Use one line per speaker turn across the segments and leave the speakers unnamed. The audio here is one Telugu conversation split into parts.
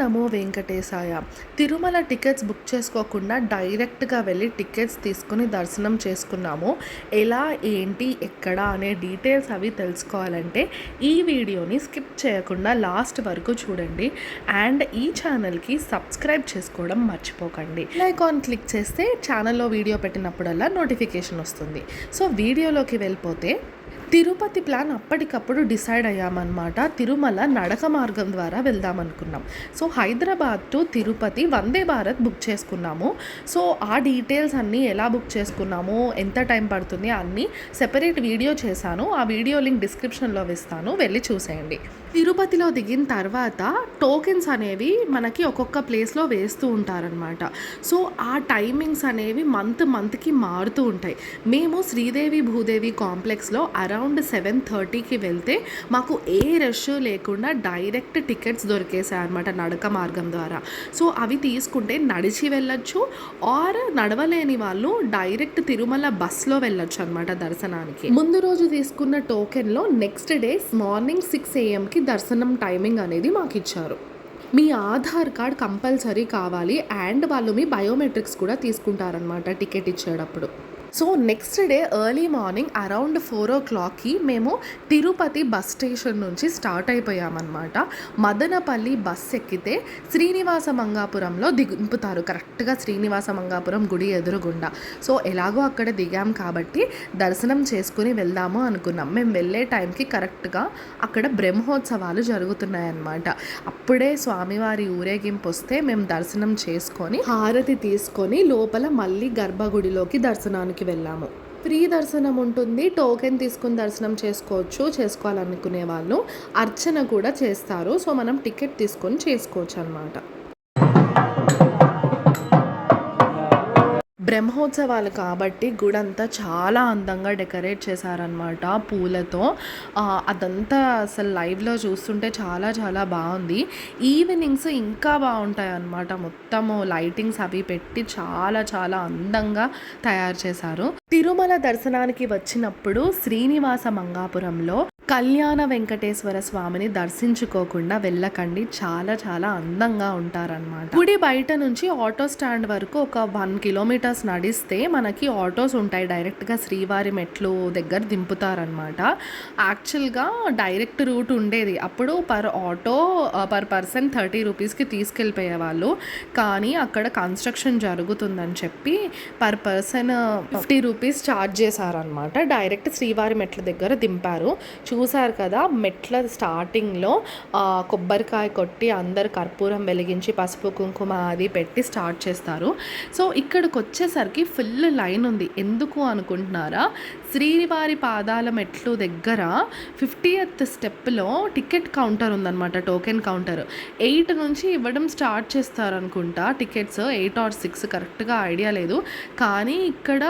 నమో వెంకటేశాయ. తిరుమల టికెట్స్ బుక్ చేసుకోకుండా డైరెక్ట్‌గా వెళ్ళి టికెట్స్ తీసుకొని దర్శనం చేసుకున్నాము. ఎలా, ఏంటి, ఎక్కడ అనే డీటెయిల్స్ అవి తెలుసుకోవాలంటే ఈ వీడియోని స్కిప్ చేయకుండా లాస్ట్ వరకు చూడండి. అండ్ ఈ ఛానల్‌కి సబ్స్క్రైబ్ చేసుకోవడం మర్చిపోకండి. బెల్ ఐకాన్ క్లిక్ చేస్తే ఛానల్‌లో వీడియో పెట్టినప్పుడల్లా నోటిఫికేషన్ వస్తుంది. సో వీడియోలోకి వెళ్ళిపోతే తిరుపతి ప్లాన్ అప్పటికప్పుడు డిసైడ్ అయ్యామన్నమాట. తిరుమల నడక మార్గం ద్వారా వెళ్దాం అనుకున్నాం. So Hyderabad to Tirupati Vande Bharat book చేసుకున్నాము. సో ఆ డీటెయిల్స్ అన్నీ ఎలా బుక్ చేసుకున్నాము, ఎంత టైం పడుతుంది అన్నీ సెపరేట్ వీడియో చేశాను. ఆ వీడియో లింక్ డిస్క్రిప్షన్లో ఇస్తాను, వెళ్ళి చూసేయండి. తిరుపతిలో దిగిన తర్వాత టోకెన్స్ అనేవి మనకి ఒక్కొక్క ప్లేస్లో వేస్తూ ఉంటారనమాట. సో ఆ టైమింగ్స్ అనేవి మంత్కి మారుతూ ఉంటాయి. మేము శ్రీదేవి భూదేవి కాంప్లెక్స్లో అరౌండ్ 7:30కి వెళ్తే మాకు ఏ రష్ లేకుండా డైరెక్ట్ టికెట్స్ దొరికేసాయి అనమాట నడక మార్గం ద్వారా. సో అవి తీసుకుంటే నడిచి వెళ్ళొచ్చు, ఆర్ నడవలేని వాళ్ళు డైరెక్ట్ తిరుమల బస్లో వెళ్ళొచ్చు అనమాట దర్శనానికి. ముందు రోజు తీసుకున్న టోకెన్లో నెక్స్ట్ డే మార్నింగ్ 6 AM దర్శనం టైమింగ్ అనేది మాకు ఇచ్చారు. మీ ఆధార్ కార్డ్ కంపల్సరీ కావాలి అండ్ వాళ్ళు మీ బయోమెట్రిక్స్ కూడా తీసుకుంటారనమాట టికెట్ ఇచ్చేటప్పుడు. So next day early morning around 4 o'clockకి మేము తిరుపతి బస్ స్టేషన్ నుంచి స్టార్ట్ అయిపోయామన్నమాట. మదనపల్లి బస్ ఎక్కితే శ్రీనివాస మంగాపురంలో దింపుతారు, కరెక్ట్గా శ్రీనివాస మంగాపురం గుడి ఎదురుగుండా. సో ఎలాగో అక్కడ దిగాం కాబట్టి దర్శనం చేసుకుని వెళ్దాము అనుకున్నాం. మేము వెళ్ళే టైంకి కరెక్ట్గా అక్కడ బ్రహ్మోత్సవాలు జరుగుతున్నాయన్నమాట. అప్పుడే స్వామివారి ఊరేగింపు వస్తే మేము దర్శనం చేసుకొని హారతి తీసుకొని లోపల మళ్ళీ గర్భగుడిలోకి దర్శనానికి వెళ్ళాము. ఫ్రీ దర్శనం ఉంటుంది, టోకెన్ తీసుకుని దర్శనం చేసుకోవాలనుకునే వాళ్ళు అర్చన కూడా చేస్తారు. సో మనం టికెట్ తీసుకొని చేసుకోవచ్చు అన్నమాట. బ్రహ్మోత్సవాలు కాబట్టి గుడంతా చాలా అందంగా డెకరేట్ చేశారనమాట పూలతో. అదంతా అసలు లైవ్లో చూస్తుంటే చాలా చాలా బాగుంది. ఈవినింగ్స్ ఇంకా బాగుంటాయి అన్నమాట. మొత్తము లైటింగ్స్ అవి పెట్టి చాలా చాలా అందంగా తయారు చేశారు. తిరుమల దర్శనానికి వచ్చినప్పుడు శ్రీనివాస మంగాపురంలో కళ్యాణ వెంకటేశ్వర స్వామిని దర్శించుకోకుండా వెళ్ళకండి, చాలా చాలా అందంగా ఉంటారనమాట. గుడి బయట నుంచి ఆటో స్టాండ్ వరకు ఒక 1 kilometers నడిస్తే మనకి ఆటోస్ ఉంటాయి, డైరెక్ట్గా శ్రీవారి మెట్లు దగ్గర దింపుతారనమాట. యాక్చువల్గా డైరెక్ట్ రూట్ ఉండేది, అప్పుడు పర్ పర్సన్ 30 rupeesకి తీసుకెళ్ళిపోయేవాళ్ళు. కానీ అక్కడ కన్స్ట్రక్షన్ జరుగుతుందని చెప్పి పర్ పర్సన్ 50 rupees ఛార్జ్ చేశారనమాట. డైరెక్ట్ శ్రీవారి మెట్ల దగ్గర దింపారు. చూసారు కదా, మెట్ల స్టార్టింగ్లో కొబ్బరికాయ కొట్టి అందరు కర్పూరం వెలిగించి పసుపు కుంకుమ అది పెట్టి స్టార్ట్ చేస్తారు. సో ఇక్కడికి వచ్చేసరికి ఫుల్ లైన్ ఉంది. ఎందుకు అనుకుంటున్నారా? శ్రీవారి పాదాల మెట్లు దగ్గర 50th స్టెప్లో టికెట్ కౌంటర్ ఉందన్నమాట, టోకెన్ కౌంటర్. 8 నుంచి ఇవ్వడం స్టార్ట్ చేస్తారనుకుంటా టికెట్స్, 8 or 6 కరెక్ట్గా ఐడియా లేదు. కానీ ఇక్కడ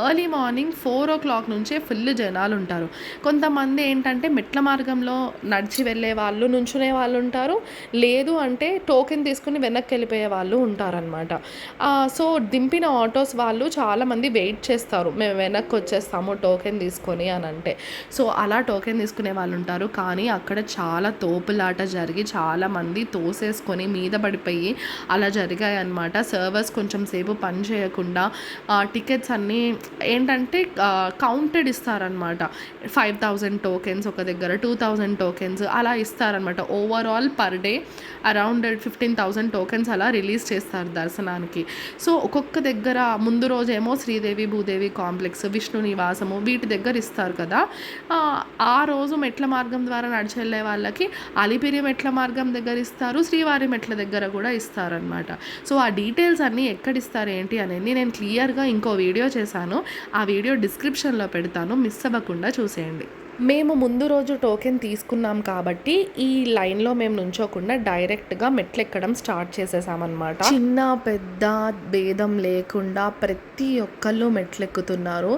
ఎర్లీ మార్నింగ్ 4 o'clock నుంచే ఫుల్ జనాలు ఉంటారు. కొంతమంది ఏంటంటే మెట్ల మార్గంలో నడిచి వెళ్ళే వాళ్ళు, నుంచునే వాళ్ళు ఉంటారు, లేదు అంటే టోకెన్ తీసుకుని వెనక్కి వెళ్ళిపోయే వాళ్ళు ఉంటారనమాట. సో దింపిన ఆటోస్ వాళ్ళు చాలామంది వెయిట్ చేస్తారు, మేము వెనక్కి వచ్చేస్తాము టోకెన్ తీసుకొని అని అంటే. సో అలా టోకెన్ తీసుకునే వాళ్ళు ఉంటారు. కానీ అక్కడ చాలా తోపులాట జరిగి చాలామంది తోసేసుకొని మీద పడిపోయి అలా జరిగాయి అనమాట. సర్వర్స్ కొంచెం సేపు పని చేయకుండా టికెట్స్ అన్నీ ఏంటంటే కౌంటెడ్ ఇస్తారనమాట. 5,000 టోకెన్స్ ఒక దగ్గర, 2,000 టోకెన్స్ అలా ఇస్తారనమాట. Overall per day around 15,000 tokens అలా రిలీజ్ చేస్తారు దర్శనానికి. సో ఒక్కొక్క దగ్గర ముందు రోజేమో శ్రీదేవి భూదేవి కాంప్లెక్స్, విష్ణు నివాసము వీటి దగ్గర ఇస్తారు కదా. ఆ రోజు మెట్ల మార్గం ద్వారా నడిచి వెళ్ళే వాళ్ళకి అలిపిరి మెట్ల మార్గం దగ్గర ఇస్తారు, శ్రీవారి మెట్ల దగ్గర కూడా ఇస్తారనమాట. సో ఆ డీటెయిల్స్ అన్నీ ఎక్కడ ఇస్తారు ఏంటి అనేది నేను క్లియర్గా ఇంకో వీడియో చేశాను, ఆ వీడియో డిస్క్రిప్షన్లో పెడతాను, మిస్ అవ్వకుండా చూసేయండి. మేము ముందు రోజు టోకెన్ తీసుకున్నాం కాబట్టి ఈ లైన్లో మేము నుంచోకుండా డైరెక్ట్గా మెట్లు ఎక్కడం స్టార్ట్ చేసేసామన్నమాట. చిన్న పెద్ద భేదం లేకుండా ప్రతి ఒక్కళ్ళు మెట్లు ఎక్కుతున్నారు.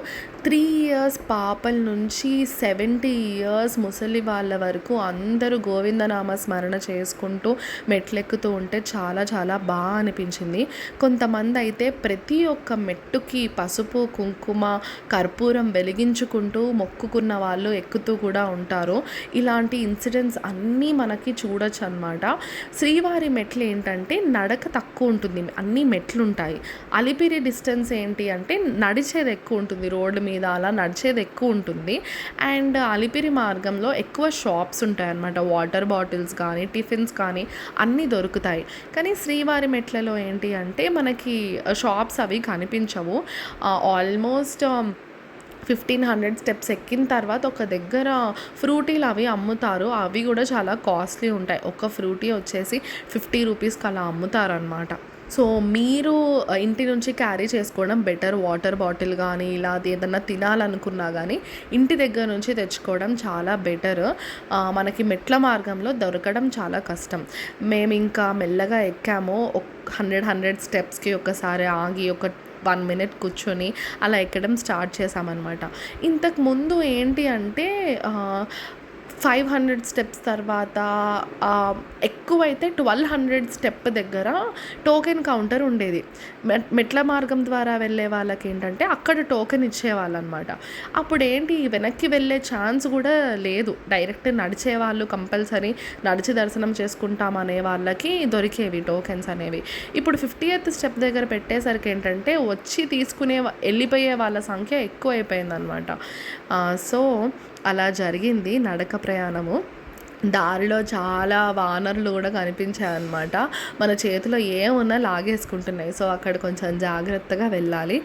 3 ఇయర్స్ పాపల నుంచి 70 ఇయర్స్ ముసలి వాళ్ళ వరకు అందరూ గోవిందనామ స్మరణ చేసుకుంటూ మెట్లెక్కుతూ ఉంటే చాలా చాలా బాగా అనిపించింది. కొంతమంది అయితే ప్రతి ఒక్క మెట్టుకి పసుపు, కుంకుమ, కర్పూరం వెలిగించుకుంటూ మొక్కుకున్న వాళ్ళు ఎక్కుతూ కూడా ఉంటారు. ఇలాంటి ఇన్సిడెంట్స్ అన్నీ మనకి చూడొచ్చు అనమాట. శ్రీవారి మెట్లు ఏంటంటే నడక తక్కువ ఉంటుంది, అన్ని మెట్లు ఉంటాయి. అలిపిరి డిస్టెన్స్ ఏంటి అంటే నడిచేది ఎక్కువ ఉంటుంది, రోడ్డు మీద అలా నడిచేది ఎక్కువ ఉంటుంది. అండ్ అలిపిరి మార్గంలో ఎక్కువ షాప్స్ ఉంటాయన్నమాట. వాటర్ బాటిల్స్ కానీ టిఫిన్స్ కానీ అన్నీ దొరుకుతాయి. కానీ శ్రీవారి మెట్లలో ఏంటి అంటే మనకి షాప్స్ అవి కనిపించవు. ఆల్మోస్ట్ 1500 స్టెప్స్ ఎక్కిన తర్వాత ఒక దగ్గర ఫ్రూటీలు అవి అమ్ముతారు. అవి కూడా చాలా కాస్ట్లీ ఉంటాయి. ఒక ఫ్రూటీ వచ్చేసి 50 రూపీస్కి అలా అమ్ముతారనమాట. సో మీరు ఇంటి నుంచి క్యారీ చేసుకోవడం బెటర్. వాటర్ బాటిల్ కానీ ఇలా ఏదన్నా తినాలనుకున్నా కానీ ఇంటి దగ్గర నుంచి తెచ్చుకోవడం చాలా బెటర్. మనకి మెట్ల మార్గంలో దొరకడం చాలా కష్టం. మేము ఇంకా మెల్లగా ఎక్కాము. 100 స్టెప్స్కి ఒకసారి ఆగి ఒక 1 మినిట్ కూర్చొని అలా ఎక్కడం స్టార్ట్ చేసామన్నమాట. ఇంతకుముందు ఏంటి అంటే 500 స్టెప్స్ తర్వాత ఎక్కువైతే 1200 స్టెప్ దగ్గర టోకెన్ కౌంటర్ ఉండేది. మెట్ల మార్గం ద్వారా వెళ్ళే వాళ్ళకి ఏంటంటే అక్కడ టోకెన్ ఇచ్చేవాళ్ళనమాట. అప్పుడు ఏంటి వెనక్కి వెళ్ళే ఛాన్స్ కూడా లేదు. డైరెక్ట్ నడిచే వాళ్ళు కంపల్సరీ నడిచి దర్శనం చేసుకుంటాం అనే వాళ్ళకి దొరికేవి టోకెన్స్ అనేవి. ఇప్పుడు 50th స్టెప్ దగ్గర పెట్టేసరికి ఏంటంటే వచ్చి తీసుకునే వెళ్ళిపోయే వాళ్ళ సంఖ్య ఎక్కువ అయిపోయిందనమాట. సో అలా జరిగింది నడక ప్రయాణము. దారిలో చాలా వానరులు కూడా కనిపించాయన్నమాట. మన చేతిలో ఏమున్నా లాగేసుకుంటున్నాయి. సో అక్కడ కొంచెం జాగ్రత్తగా వెళ్ళాలి.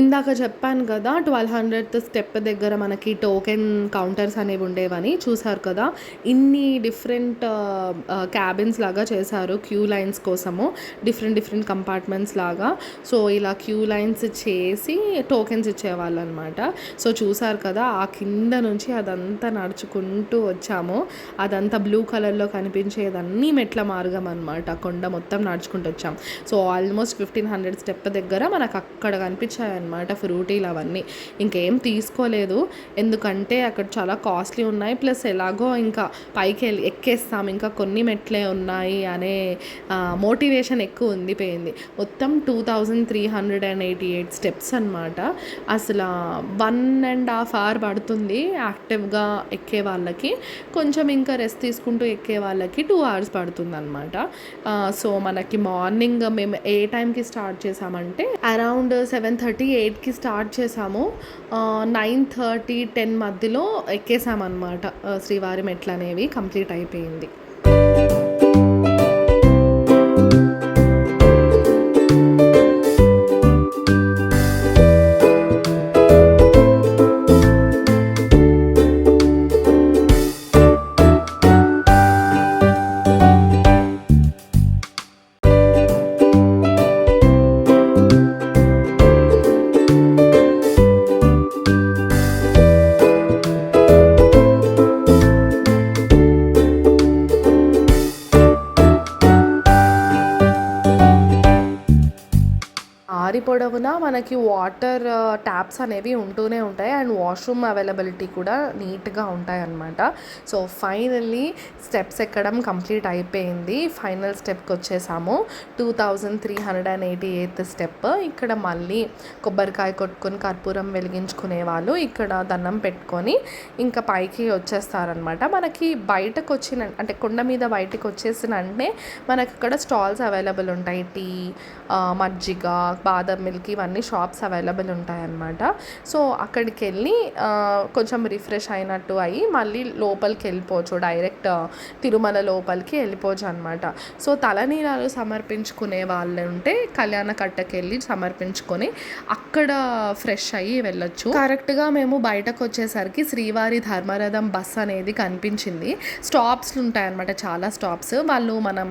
ఇందాక చెప్పాను కదా 1200th స్టెప్ దగ్గర మనకి టోకెన్ కౌంటర్స్ అనేవి ఉండేవని. చూసారు కదా, ఇన్ని డిఫరెంట్ క్యాబిన్స్ లాగా చేశారు క్యూ లైన్స్ కోసము. డిఫరెంట్ కంపార్ట్మెంట్స్ లాగా. సో ఇలా క్యూ లైన్స్ చేసి టోకెన్స్ ఇచ్చేవాళ్ళు అనమాట. సో చూసారు కదా, ఆ కింద నుంచి అదంతా నడుచుకుంటూ వచ్చాము. అదంతా బ్లూ కలర్లో కనిపించేదన్నీ మెట్ల మార్గం అనమాట. కొండ మొత్తం నడుచుకుంటూ వచ్చాం. సో ఆల్మోస్ట్ 1500 స్టెప్ దగ్గర మనకు అక్కడ కనిపించాయి అనమాట ఫ్రూటీలు అవన్నీ. ఇంకేం తీసుకోలేదు, ఎందుకంటే అక్కడ చాలా కాస్ట్లీ ఉన్నాయి. ప్లస్ ఎలాగో ఇంకా పైకి ఎక్కేస్తాం, ఇంకా కొన్ని మెట్లే ఉన్నాయి అనే మోటివేషన్ ఎక్కువ ఉండిపోయింది. మొత్తం 2388 స్టెప్స్ అనమాట. అసలు 1.5 hour పడుతుంది యాక్టివ్గా ఎక్కే వాళ్ళకి. కొంచెం ఇంకా రెస్ట్ తీసుకుంటూ ఎక్కే వాళ్ళకి 2 hours పడుతుంది అనమాట. సో మనకి మార్నింగ్ మేము ఏ టైంకి స్టార్ట్ చేసామంటే అరౌండ్ 7:30-8కి స్టార్ట్ చేసాము. 9:30-10 మధ్యలో ఎక్కేసామన్నమాట. శ్రీవారి మెట్లు అనేవి కంప్లీట్ అయిపోయింది. దారి పొడవునా మనకి వాటర్ ట్యాప్స్ అనేవి ఉంటూనే ఉంటాయి. అండ్ వాష్రూమ్ అవైలబిలిటీ కూడా నీట్గా ఉంటాయి అన్నమాట. సో ఫైనల్లీ స్టెప్స్ ఎక్కడం కంప్లీట్ అయిపోయింది. ఫైనల్ స్టెప్కి వచ్చేసాము. 2388th step. ఇక్కడ మళ్ళీ కొబ్బరికాయ కొట్టుకొని కర్పూరం వెలిగించుకునే వాళ్ళు ఇక్కడ దండం పెట్టుకొని ఇంకా పైకి వచ్చేస్తారనమాట. మనకి బయటకు వచ్చిన అంటే కొండ మీద బయటకు వచ్చేసిన అంటే మనకి అక్కడ స్టాల్స్ అవైలబుల్ ఉంటాయి. టీ, మజ్జిగ, బాదం బాదం మిల్క్ ఇవన్నీ షాప్స్ అవైలబుల్ ఉంటాయన్నమాట. సో అక్కడికి వెళ్ళి కొంచెం రిఫ్రెష్ అయినట్టు అయ్యి మళ్ళీ లోపలికి వెళ్ళిపోవచ్చు, డైరెక్ట్ తిరుమల లోపలికి వెళ్ళిపోవచ్చు అనమాట. సో తలనీలాలు సమర్పించుకునే వాళ్ళు ఉంటే కళ్యాణ కట్టకి వెళ్ళి సమర్పించుకొని అక్కడ ఫ్రెష్ అయ్యి వెళ్ళొచ్చు. కరెక్ట్గా మేము బయటకు వచ్చేసరికి శ్రీవారి ధర్మరథం బస్ అనేది కనిపించింది. స్టాప్స్ ఉంటాయన్నమాట, చాలా స్టాప్స్. వాళ్ళు మనం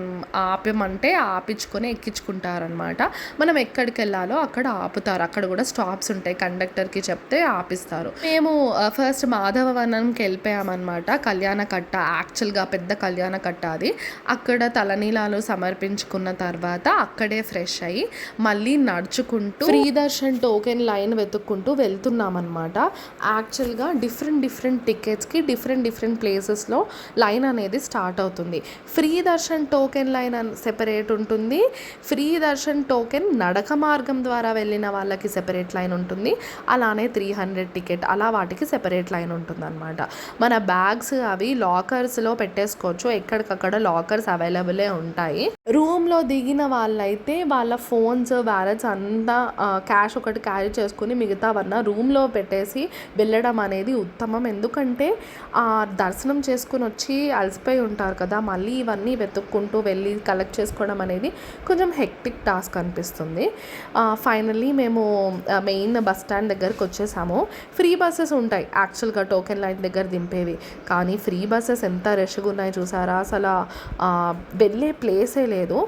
ఆపమంటే ఆపించుకొని ఎక్కించుకుంటారనమాట. మనం ఎక్కడికి వెళ్ళాలో అక్కడ ఆపుతారు. అక్కడ కూడా స్టాప్స్ ఉంటాయి, కండక్టర్కి చెప్తే ఆపిస్తారు. మేము ఫస్ట్ మాధవవనంకి వెళ్ళిపోయామన్నమాట. కళ్యాణ కట్ట యాక్చువల్గా పెద్ద కళ్యాణ కట్ట అది. అక్కడ తలనీలాలు సమర్పించుకున్న తర్వాత అక్కడే ఫ్రెష్ అయ్యి మళ్ళీ నడుచుకుంటూ ఫ్రీ దర్శన్ టోకెన్ లైన్ వెతుక్కుంటూ వెళ్తున్నాం అనమాట. యాక్చువల్గా డిఫరెంట్ టికెట్స్కి డిఫరెంట్ ప్లేసెస్లో లైన్ అనేది స్టార్ట్ అవుతుంది. Free Darshan token line separate ఉంటుంది, ఫ్రీ దర్శన్ టోకెన్ నడక మార్గం ద్వారా వెళ్ళిన వాళ్ళకి సెపరేట్ లైన్ ఉంటుంది, అలానే 300 టికెట్ అలా వాటికి సెపరేట్ లైన్ ఉంటుంది అనమాట. మన బ్యాగ్స్ అవి లాకర్స్లో పెట్టేసుకోవచ్చు, ఎక్కడికక్కడ లాకర్స్ అవైలబులే ఉంటాయి. రూమ్లో దిగిన వాళ్ళైతే వాళ్ళ ఫోన్స్ వ్యాలెట్స్ అంతా క్యాష్ ఒకటి క్యారీ చేసుకుని మిగతావన్నా రూమ్లో పెట్టేసి వెళ్ళడం అనేది ఉత్తమం. ఎందుకంటే దర్శనం చేసుకుని వచ్చి అలసిపోయి ఉంటారు కదా, మళ్ళీ ఇవన్నీ వెతుక్కుంటూ వెళ్ళి కలెక్ట్ చేసుకోవడం అనేది కొంచెం హెక్టిక్ టాస్క్ అనిపిస్తుంది. ఫైనల్లీ మేము మెయిన్ బస్ స్టాండ్ దగ్గరికి వచ్చేసాము. ఫ్రీ బస్సెస్ ఉంటాయి యాక్చువల్గా టోకెన్ లైన్ దగ్గర దింపేవి, కానీ ఫ్రీ బస్సెస్ ఎంత రష్గా ఉన్నాయి చూసారా, అసలు వెళ్ళే ప్లేసే లేదు.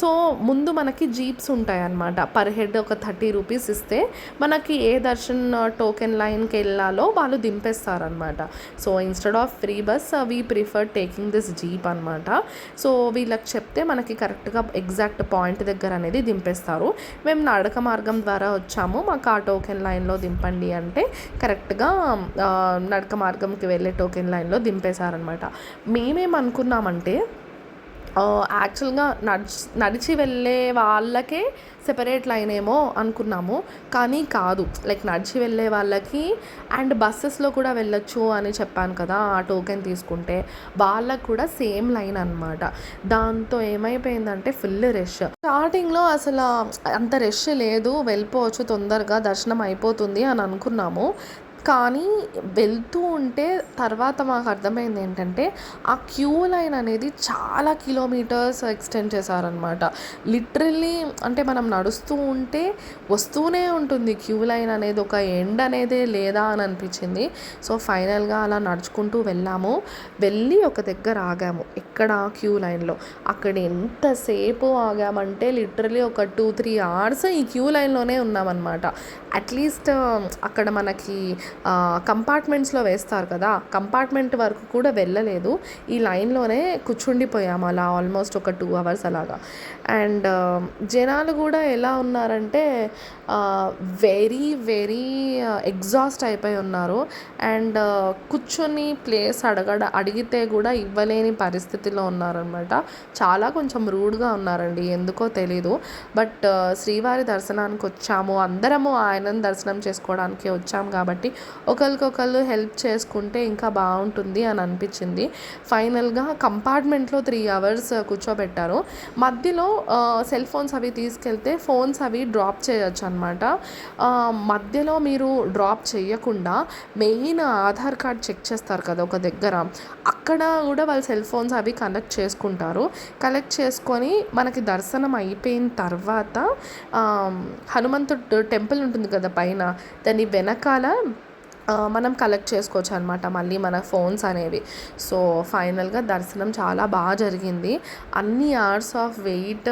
సో ముందు మనకి జీప్స్ ఉంటాయి అన్నమాట. పర్ హెడ్ ఒక 30 రూపీస్ ఇస్తే మనకి ఏ దర్శన్ టోకెన్ లైన్కి వెళ్ళాలో వాళ్ళు దింపేస్తారనమాట. So instead of free bus we prefer taking this jeep అనమాట. సో వీళ్ళకి చెప్తే మనకి కరెక్ట్గా ఎగ్జాక్ట్ పాయింట్ దగ్గర అనేది దింపేస్తారు. మేము నడక మార్గం ద్వారా వచ్చాము, మాకు ఆ టోకెన్ లైన్లో దింపండి అంటే కరెక్ట్గా నడక మార్గంకి వెళ్ళే టోకెన్ లైన్లో దింపేశారనమాట. మేమేమనుకున్నామంటే యాక్చువల్గా నడిచి వెళ్ళే వాళ్ళకే సెపరేట్ లైన్ ఏమో అనుకున్నాము, కానీ కాదు. లైక్ నడిచి వెళ్ళే వాళ్ళకి అండ్ బస్సెస్లో కూడా వెళ్ళొచ్చు అని చెప్పాను కదా, ఆ టోకెన్ తీసుకుంటే వాళ్ళకు కూడా సేమ్ లైన్ అనమాట. దాంతో ఏమైపోయిందంటే ఫుల్ రష్. స్టార్టింగ్లో అసలు అంత రష్ లేదు, వెళ్ళిపోవచ్చు తొందరగా దర్శనం అయిపోతుంది అని అనుకున్నాము. కానీ వెళ్తూ ఉంటే తర్వాత మాకు అర్థమైంది ఏంటంటే ఆ క్యూ లైన్ అనేది చాలా కిలోమీటర్స్ ఎక్స్టెండ్ చేశారనమాట. లిటరల్లీ అంటే మనం నడుస్తూ ఉంటే వస్తూనే ఉంటుంది క్యూ లైన్ అనేది, ఒక ఎండ్ అనేది లేదా అని అనిపించింది. సో ఫైనల్గా అలా నడుచుకుంటూ వెళ్ళి ఒక దగ్గర ఆగాము. ఎక్కడ క్యూ లైన్లో. అక్కడ ఎంతసేపు ఆగామంటే లిటరల్లీ ఒక 2-3 అవర్స్ ఈ క్యూ లైన్లోనే ఉన్నామన్నమాట. అట్లీస్ట్ అక్కడ మనకి కంపార్ట్మెంట్స్లో వేస్తారు కదా, కంపార్ట్మెంట్ వరకు కూడా వెళ్ళలేదు, ఈ లైన్లోనే కూర్చుండిపోయాము అలా ఆల్మోస్ట్ ఒక 2 అవర్స్ అలాగా. అండ్ జనాలు కూడా ఎలా ఉన్నారంటే వెరీ ఎగ్జాస్ట్ అయిపోయి ఉన్నారు. అండ్ కూర్చొని ప్లేస్ అడిగితే కూడా ఇవ్వలేని పరిస్థితిలో ఉన్నారనమాట. చాలా కొంచెం రూడ్గా ఉన్నారండి, ఎందుకో తెలీదు. బట్ శ్రీవారి దర్శనానికి వచ్చాము, అందరము ఆయనను దర్శనం చేసుకోవడానికి వచ్చాము కాబట్టి ఒకరికొకరు హెల్ప్ చేసుకుంటే ఇంకా బాగుంటుంది అని అనిపించింది. ఫైనల్గా కంపార్ట్మెంట్లో 3 అవర్స్ కూర్చోబెట్టారు. మధ్యలో సెల్ ఫోన్స్ అవి తీసుకెళ్తే ఫోన్స్ అవి డ్రాప్ చేయొచ్చు అనమాట. మధ్యలో మీరు డ్రాప్ చేయకుండా మెయిన్ ఆధార్ కార్డ్ చెక్ చేస్తారు కదా ఒక దగ్గర, అక్కడ కూడా వాళ్ళు సెల్ ఫోన్స్ అవి కలెక్ట్ చేసుకొని మనకి దర్శనం అయిపోయిన తర్వాత హనుమంతుడు టెంపుల్ ఉంటుంది కదా పైన, దాని వెనకాల మనం కలెక్ట్ చేసుకోవచ్చు అనమాట మళ్ళీ మన ఫోన్స్ అనేవి. సో ఫైనల్గా దర్శనం చాలా బాగా జరిగింది. అన్ని అవర్స్ ఆఫ్ వెయిట్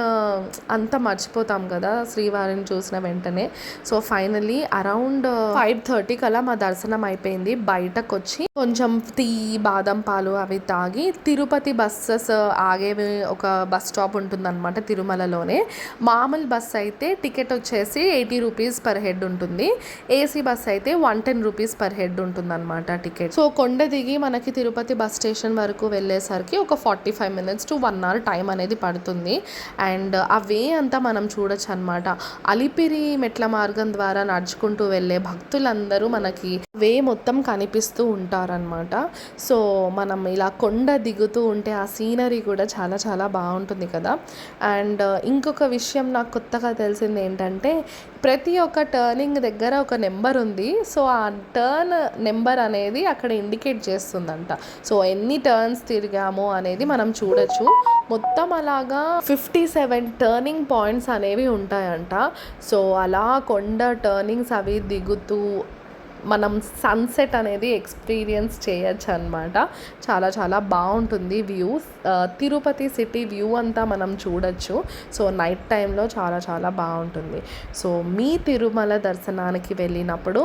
అంతా మర్చిపోతాం కదా శ్రీవారిని చూసిన వెంటనే. సో ఫైనల్లీ అరౌండ్ 5:30 కల్లా మా దర్శనం అయిపోయింది. బయటకు వచ్చి కొంచెం టీ, బాదం పాలు అవి తాగి తిరుపతి బస్సెస్ ఆగేవి ఒక బస్ స్టాప్ ఉంటుందన్నమాట తిరుమలలోనే. మామూలు బస్ అయితే టికెట్ వచ్చేసి 80 రూపీస్ పర్ హెడ్ ఉంటుంది, ఏసీ బస్ అయితే 110 రూపీస్ పర్ హెడ్ ఉంటుందన్నమాట టికెట్. సో కొండ దిగి మనకి తిరుపతి బస్ స్టేషన్ వరకు వెళ్ళేసరికి ఒక 45 minutes to 1 hour టైం అనేది పడుతుంది. అండ్ ఆ వే అంతా మనం చూడొచ్చు అనమాట. అలిపిరి మెట్ల మార్గం ద్వారా నడుచుకుంటూ వెళ్ళే భక్తులందరూ మనకి వే మొత్తం కనిపిస్తూ ఉంటారనమాట. సో, మనం ఇలా కొండ దిగుతూ ఉంటే ఆ సీనరీ కూడా చాలా చాలా బావుంటుంది కదా! అండ్ ఇంకొక విషయం నాకు కొత్తగా తెలిసిందేంటంటే, ప్రతి ఒక్క టర్నింగ్ దగ్గర ఒక నెంబర్ ఉంది. సో, ఆ టర్న్ నెంబర్ అనేది అక్కడ ఇండికేట్ చేస్తుందంట. సో, ఎన్ని టర్న్స్ తిరిగాము అనేది మనం చూడొచ్చు. మొత్తం అలాగా 57 టర్నింగ్ పాయింట్స్ అనేవి ఉంటాయంట. సో, అలా కొండ టర్నింగ్స్ అవి దిగుతూ మనం సన్సెట్ అనేది ఎక్స్పీరియన్స్ చేయొచ్చనమాట. చాలా చాలా బావుంటుంది వ్యూ. తిరుపతి సిటీ వ్యూ అంతా మనం చూడొచ్చు. సో, నైట్ టైంలో చాలా చాలా బావుంటుంది. సో, మీ తిరుమల దర్శనానికి వెళ్ళినప్పుడు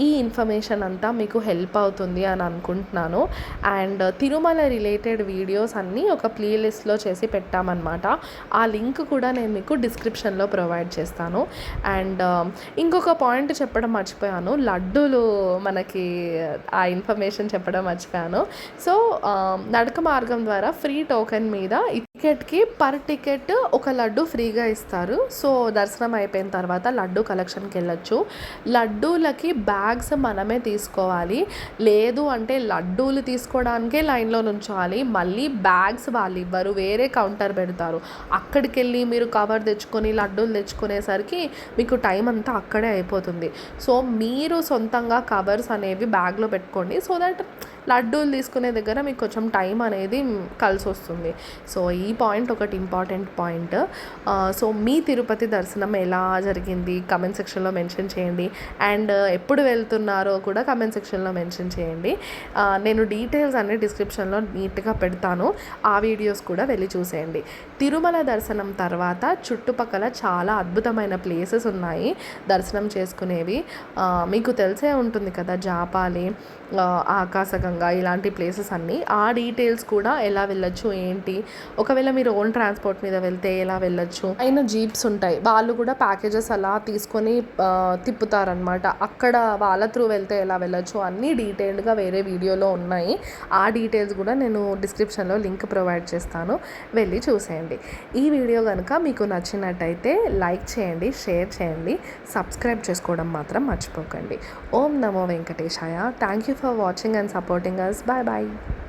ఈ ఇన్ఫర్మేషన్ అంతా మీకు హెల్ప్ అవుతుంది అని అనుకుంటున్నాను. అండ్ తిరుమల రిలేటెడ్ వీడియోస్ అన్నీ ఒక ప్లేలిస్ట్‌లో చేసి పెట్టామన్నమాట. ఆ లింక్ కూడా నేను మీకు డిస్క్రిప్షన్‌లో ప్రొవైడ్ చేస్తాను. అండ్ ఇంకొక పాయింట్ చెప్పడం మర్చిపోయాను. లడ్డూలు మనకి ఆ ఇన్ఫర్మేషన్ చెప్పడం మర్చిపోయాను. సో, నడక మార్గం ద్వారా ఫ్రీ టోకెన్ మీద ఈ టికెట్‌కి పర్ టికెట్ ఒక లడ్డు ఫ్రీగా ఇస్తారు. సో, దర్శనం అయిపోయిన తర్వాత లడ్డు కలెక్షన్‌కి వెళ్ళొచ్చు. లడ్డూలకి బ్యాగ్స్ మనమే తీసుకోవాలి. లేదు అంటే లడ్డూలు తీసుకోవడానికే లైన్‌లో నుంచోవాలి. మళ్ళీ బ్యాగ్స్ వాళ్ళు ఇవ్వరు. వేరే కౌంటర్ పెడతారు. అక్కడికెళ్ళి మీరు కవర్ తెచ్చుకొని లడ్డూలు తెచ్చుకునేసరికి మీకు టైం అంతా అక్కడే అయిపోతుంది. సో, మీరు సొంతంగా కవర్స్ అనేవి బ్యాగ్లో పెట్టుకోండి. సో దట్ లడ్డూలు తీసుకునే దగ్గర మీకు కొంచెం టైం అనేది కలిసి వస్తుంది. సో, ఈ పాయింట్ ఒకటి ఇంపార్టెంట్ పాయింట్. సో, మీ తిరుపతి దర్శనం ఎలా జరిగింది కమెంట్ సెక్షన్లో మెన్షన్ చేయండి. అండ్ ఎప్పుడు వెళ్తున్నారో కూడా కమెంట్ సెక్షన్లో మెన్షన్ చేయండి. నేను డీటెయిల్స్ అన్ని డిస్క్రిప్షన్లో నీట్గా పెడతాను. ఆ వీడియోస్ కూడా వెళ్ళి చూసేయండి. తిరుమల దర్శనం తర్వాత చుట్టుపక్కల చాలా అద్భుతమైన ప్లేసెస్ ఉన్నాయి దర్శనం చేసుకునేవి. మీకు తెలిసే ఉంటుంది కదా, జాపాలి, ఆకాశగంగా ఇలాంటి ప్లేసెస్ అన్నీ. ఆ డీటెయిల్స్ కూడా ఎలా వెళ్ళొచ్చు ఏంటి, ఒకవేళ మీరు ఓన్ ట్రాన్స్పోర్ట్ మీద వెళ్తే ఎలా వెళ్ళొచ్చు, అయిన జీప్స్ ఉంటాయి, వాళ్ళు కూడా ప్యాకేజెస్ అలా తీసుకొని తిప్పుతారనమాట. అక్కడ వాళ్ళ త్రూ వెళ్తే ఎలా వెళ్ళొచ్చు అన్నీ డీటెయిల్డ్గా వేరే వీడియోలో ఉన్నాయి. ఆ డీటెయిల్స్ కూడా నేను డిస్క్రిప్షన్లో లింక్ ప్రొవైడ్ చేస్తాను, వెళ్ళి చూసేయండి. ఈ వీడియో కనుక మీకు నచ్చినట్టయితే లైక్ చేయండి, షేర్ చేయండి, సబ్స్క్రైబ్ చేసుకోవడం మాత్రం మర్చిపోకండి. ఓం నమో వెంకటేశాయ. Thank you for watching and supporting us. Bye bye.